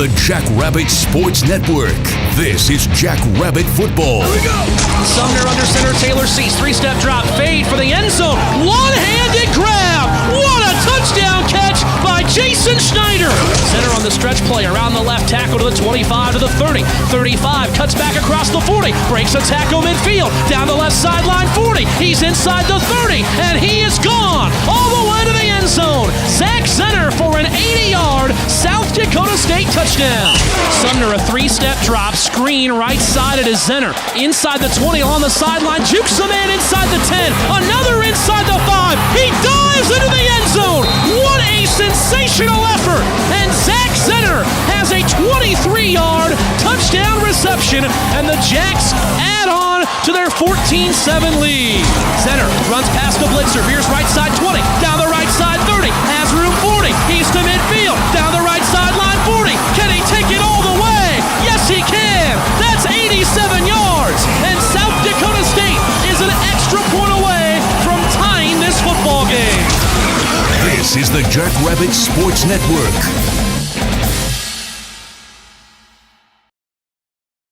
the Jackrabbit Sports Network. This is Jackrabbit Football. Here we go! Sumner under center, Taylor sees three-step drop, fade for the end zone. One-handed grab! What a touchdown catch by Jason Schneider! Center on the stretch play, around the left tackle to the 25 to the 30. 35, cuts back across the 40, breaks a tackle midfield, down the left sideline 40. He's inside the 30, and he is gone all the way to the end zone. Zach Center for an 80-yard South Dakota State touchdown. Sumner, a three-step drop, screen right side at his Zenner. Inside the 20 on the sideline, jukes a man inside the 10. Another inside the 5. He dives into the end zone. What a sensational effort. And Zach Zenner has a 23-yard touchdown reception, and the Jacks add on to their 14-7 lead. Zenner runs past the blitzer, veers right side 20, down the right side 30, has room 40. He's to midfield, down the right sideline 40. Can he take it all the way? Yes, he can. That's 87 yards. And South Dakota State is an extra point away from tying this football game. This is the Jackrabbit Sports Network.